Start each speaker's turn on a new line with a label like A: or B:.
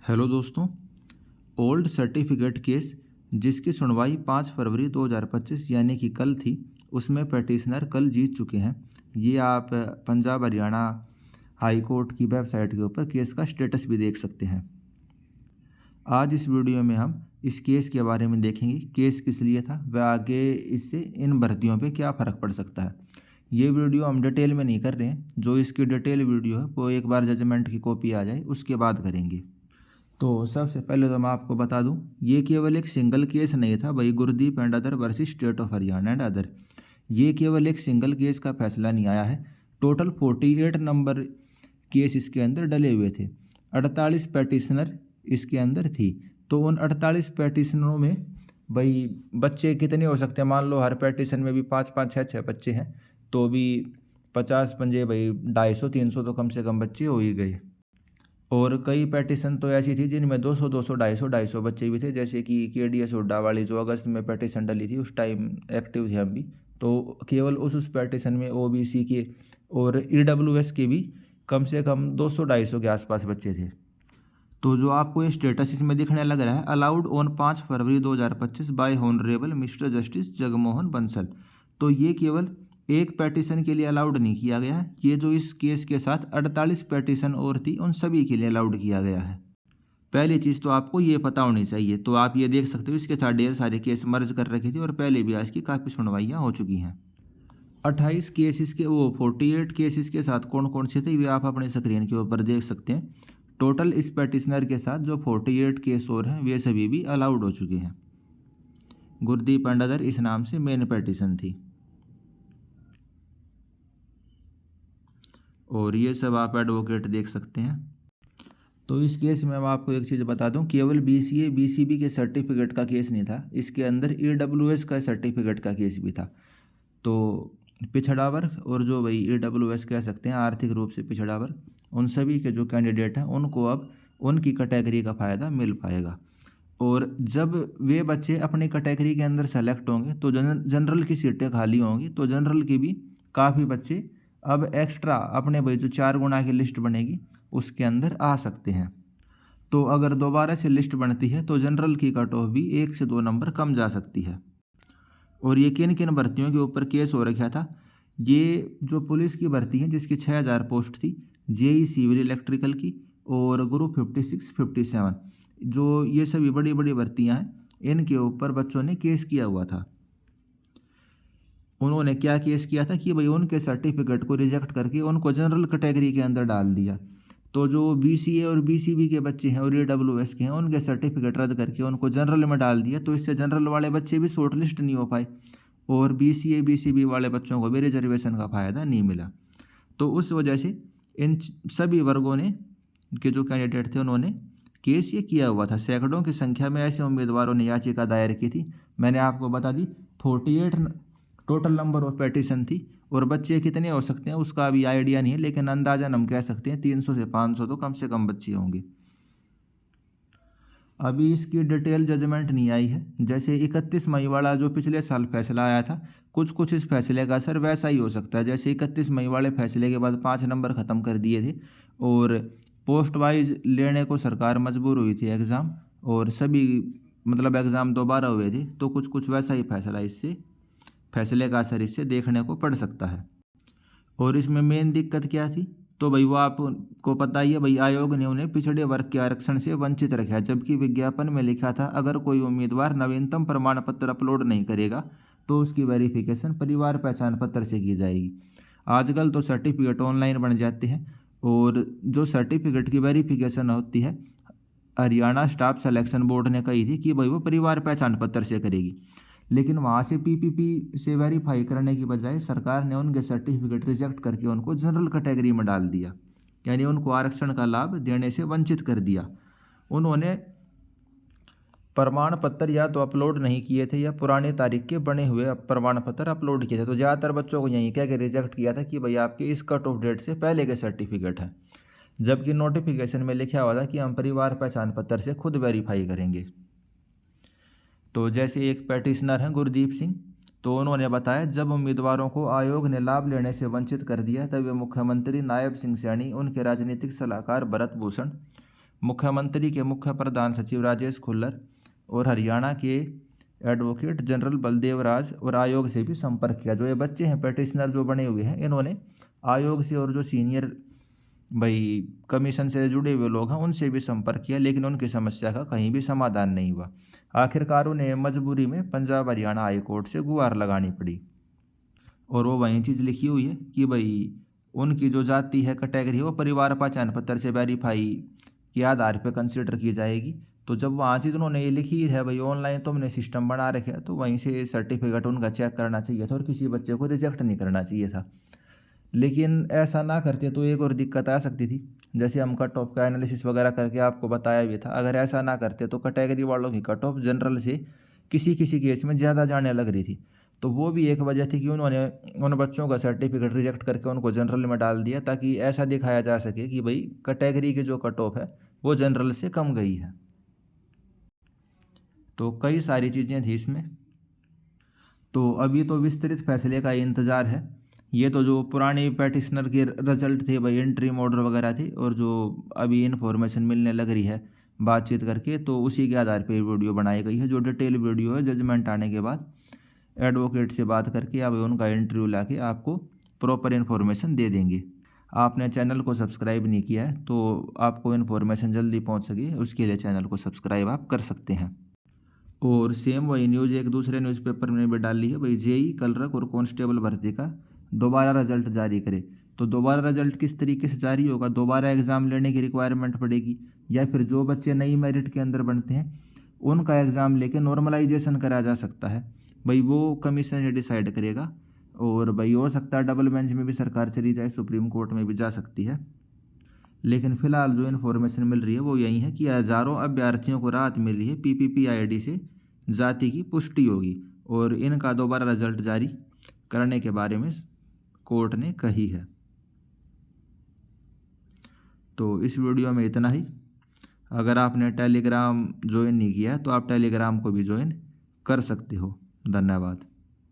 A: Hello दोस्तों। Old certificate case जिसकी सुनवाई 5 फरवरी 2025 यानी कि कल थी, उसमें पिटिशनर कल जीत चुके हैं। ये आप पंजाब हरियाणा हाई कोर्ट की वेबसाइट के ऊपर केस का स्टेटस भी देख सकते हैं। आज इस वीडियो में हम इस केस के बारे में देखेंगे, केस किस लिए था व आगे इससे इन भर्तियों पे क्या फ़र्क पड़ सकता है। ये वीडियो हम डिटेल में नहीं कर रहे हैं, जो इसकी डिटेल वीडियो है वो एक बार जजमेंट की कॉपी आ जाए उसके बाद करेंगे। तो सबसे पहले तो मैं आपको बता दूं, ये केवल एक सिंगल केस नहीं था भाई, Gurdeep and other versus state of Haryana and other. ये केवल एक सिंगल केस का फैसला नहीं आया है, टोटल 48 नंबर केस इसके अंदर डले हुए थे। 48 पैटिशनर इसके अंदर थी। तो उन 48 पैटिशनरों में भाई बच्चे कितने हो सकते हैं, मान लो हर पैटिशन में भी 5-5 6-6 बच्चे हैं, तो भी 50 पंजे भाई 250-300 तो कम से कम बच्चे हो ही गए। और कई पैटिशन तो ऐसी थी जिनमें 200 200 250 बच्चे भी थे, जैसे कि KDS हुड्डा वाली जो अगस्त में पैटिशन डली थी, उस टाइम एक्टिव थे हम भी। तो केवल उस पैटिशन में OBC के और EWS के भी कम से कम 200 250 के आसपास बच्चे थे। तो जो आपको ये स्टेटस इसमें दिखने लग रहा है, allowed on 5 February 2025 by honourable mister justice Jagmohan Bansal, तो ये केवल एक पैटिशन के लिए अलाउड नहीं किया गया है, ये जो इस केस के साथ 48 पैटिशन और थी उन सभी के लिए अलाउड किया गया है। पहली चीज़ तो आपको ये पता होनी चाहिए। तो आप ये देख सकते हो इसके साथ ढेर सारे केस मर्ज कर रखे थे और पहले भी आज की काफ़ी सुनवाइयाँ हो चुकी हैं। 28 केसेस के 48 केसेस के साथ कौन कौन से थे ये आप अपने स्क्रीन के ऊपर देख सकते हैं। टोटल इस पैटिशनर के साथ जो 48 केस और हैं वे सभी भी अलाउड हो चुके हैं। गुरदीप एंड अदर इस नाम से मेन पैटिशन थी। और ये सब आप एडवोकेट देख सकते हैं। तो इस केस में मैं आपको एक चीज़ बता दूं, केवल BCA BCB के सर्टिफिकेट का केस नहीं था, इसके अंदर EWS का सर्टिफिकेट का केस भी था। तो पिछड़ा वर्ग और जो भाई EWS कह सकते हैं आर्थिक रूप से पिछड़ा वर्ग, उन सभी के जो कैंडिडेट हैं उनको अब उनकी कैटेगरी का फ़ायदा मिल पाएगा। और जब वे बच्चे अपनी कैटेगरी के अंदर सेलेक्ट होंगे तो जनरल की सीटें खाली होंगी, तो जनरल की भी काफ़ी बच्चे अब एक्स्ट्रा अपने भाई जो 4 गुना की लिस्ट बनेगी उसके अंदर आ सकते हैं। तो अगर दोबारा से लिस्ट बनती है तो जनरल की कट ऑफ भी 1 से 2 नंबर कम जा सकती है। और ये किन किन भर्तियों के ऊपर केस हो रखा था, ये जो पुलिस की भर्ती है जिसकी 6000 पोस्ट थी, JE सिविल इलेक्ट्रिकल की और ग्रुप 56 57, जो ये सभी बड़ी बड़ी भर्तियाँ हैं, इनके ऊपर बच्चों ने केस किया हुआ था। उन्होंने क्या केस किया था कि भाई उनके सर्टिफिकेट को रिजेक्ट करके उनको जनरल कैटेगरी के अंदर डाल दिया। तो जो BCA और BCB के बच्चे हैं और EWS के हैं उनके सर्टिफिकेट रद्द करके उनको जनरल में डाल दिया। तो इससे जनरल वाले बच्चे भी शॉर्ट लिस्ट नहीं हो पाए और BCA BCB वाले बच्चों को भी रिजर्वेशन का फ़ायदा नहीं मिला। तो उस वजह से इन सभी वर्गों ने के जो कैंडिडेट थे उन्होंने केस ये किया हुआ था। सैकड़ों की संख्या में ऐसे उम्मीदवारों ने याचिका दायर की थी। मैंने आपको बता दी 48 टोटल नंबर ऑफ पेटिशन थी और बच्चे कितने हो सकते हैं उसका अभी आइडिया नहीं है, लेकिन अंदाजन हम कह सकते हैं 300 से 500 तो कम से कम बच्चे होंगे। अभी इसकी डिटेल जजमेंट नहीं आई है। जैसे 31 मई वाला जो पिछले साल फैसला आया था, कुछ इस फैसले का असर वैसा ही हो सकता है। जैसे 31 मई वाले फैसले के बाद 5 नंबर ख़त्म कर दिए थे और पोस्ट वाइज लेने को सरकार मजबूर हुई थी एग्ज़ाम, और सभी मतलब एग्ज़ाम दोबारा हुए थे। तो कुछ वैसा ही फैसले का असर इससे देखने को पड़ सकता है। और इसमें मेन दिक्कत क्या थी, तो भाई वो आपको पता ही है भाई, आयोग ने उन्हें पिछड़े वर्ग के आरक्षण से वंचित रखा, जबकि विज्ञापन में लिखा था अगर कोई उम्मीदवार नवीनतम प्रमाण पत्र अपलोड नहीं करेगा तो उसकी वेरिफिकेशन परिवार पहचान पत्र से की जाएगी। आजकल तो सर्टिफिकेट ऑनलाइन बन जाते हैं और जो सर्टिफिकेट की वेरिफिकेशन होती है, हरियाणा स्टाफ सिलेक्शन बोर्ड ने कही थी कि भाई वो परिवार पहचान पत्र से करेगी, लेकिन वहाँ से PPP से वेरीफाई करने की बजाय सरकार ने उनके सर्टिफिकेट रिजेक्ट करके उनको जनरल कैटेगरी में डाल दिया, यानी उनको आरक्षण का लाभ देने से वंचित कर दिया। उन्होंने प्रमाण पत्र या तो अपलोड नहीं किए थे या पुराने तारीख के बने हुए प्रमाण पत्र अपलोड किए थे। तो ज़्यादातर बच्चों को यही कह के रिजेक्ट किया था कि भाई आपके इस कट ऑफ डेट से पहले के सर्टिफिकेट हैं, जबकि नोटिफिकेशन में लिखा हुआ था कि हम परिवार पहचान पत्र से खुद वेरीफाई करेंगे। तो जैसे एक पैटिशनर हैं गुरदीप सिंह, तो उन्होंने बताया जब उम्मीदवारों को आयोग ने लाभ लेने से वंचित कर दिया तब वे मुख्यमंत्री नायब सिंह सैनी, उनके राजनीतिक सलाहकार भरत भूषण, मुख्यमंत्री के मुख्य प्रधान सचिव राजेश खुल्लर और हरियाणा के एडवोकेट जनरल बलदेव राज और आयोग से भी संपर्क किया। जो ये बच्चे हैं पेटिशनर जो बने हुए हैं, इन्होंने आयोग से और जो सीनियर भाई कमीशन से जुड़े हुए लोग हैं उनसे भी संपर्क किया, लेकिन उनकी समस्या का कहीं भी समाधान नहीं हुआ। आखिरकार उन्हें मजबूरी में पंजाब हरियाणा हाई कोर्ट से गुहार लगानी पड़ी। और वो वही चीज़ लिखी हुई है कि भाई उनकी जो जाति है, कैटेगरी है, वो परिवार पहचान पत्र से वेरीफाई के आधार पर कंसिडर की जाएगी। तो जब वहाँ चीज़ उन्होंने ये लिखी है भाई ऑनलाइन तो हमने सिस्टम बना रखे है, तो वहीं से सर्टिफिकेट उनका चेक करना चाहिए था और किसी बच्चे को रिजेक्ट नहीं करना चाहिए था। लेकिन ऐसा ना करते तो एक और दिक्कत आ सकती थी, जैसे हम कट ऑफ का एनालिसिस वगैरह करके आपको बताया भी था। अगर ऐसा ना करते तो कैटेगरी वालों की कट ऑफ जनरल से किसी किसी केस में ज़्यादा जाने लग रही थी। तो वो भी एक वजह थी कि उन्होंने उन बच्चों का सर्टिफिकेट रिजेक्ट करके उनको जनरल में डाल दिया, ताकि ऐसा दिखाया जा सके कि भाई कैटेगरी की जो कट ऑफ है वो जनरल से कम गई है। तो कई सारी चीज़ें थी इसमें। तो अभी तो विस्तृत फैसले का इंतज़ार है। ये तो जो पुरानी पेटिशनर के रिजल्ट थे भाई, एंट्री ऑर्डर वगैरह थी, और जो अभी इन्फॉर्मेशन मिलने लग रही है बातचीत करके, तो उसी के आधार पे वीडियो बनाई गई है। जो डिटेल वीडियो है जजमेंट आने के बाद एडवोकेट से बात करके अब उनका इंटरव्यू लाके आपको प्रॉपर इन्फॉर्मेशन दे देंगे। आपने चैनल को सब्सक्राइब नहीं किया है तो आपको इन्फॉर्मेशन जल्दी पहुंच सके उसके लिए चैनल को सब्सक्राइब आप कर सकते हैं। और सेम वही न्यूज़ एक दूसरे न्यूज़पेपर में भी डाल ली है भाई, जेई क्लर्क और कांस्टेबल भर्ती का दोबारा रिजल्ट जारी करे। तो दोबारा रिजल्ट किस तरीके से जारी होगा, दोबारा एग्ज़ाम लेने की रिक्वायरमेंट पड़ेगी, या फिर जो बच्चे नई मेरिट के अंदर बनते हैं उनका एग्ज़ाम लेके नॉर्मलाइजेशन करा जा सकता है भाई, वो कमीशन ही डिसाइड करेगा। और भाई हो सकता है डबल बेंच में भी सरकार चली जाए, सुप्रीम कोर्ट में भी जा सकती है। लेकिन फिलहाल जो इन्फॉर्मेशन मिल रही है वो यही है कि हज़ारों अभ्यर्थियों को राहत मिल रही है, PPPID से जाति की पुष्टि होगी और इनका दोबारा रिजल्ट जारी करने के बारे में कोर्ट ने कही है। तो इस वीडियो में इतना ही। अगर आपने टेलीग्राम ज्वाइन नहीं किया तो आप टेलीग्राम को भी ज्वाइन कर सकते हो। धन्यवाद।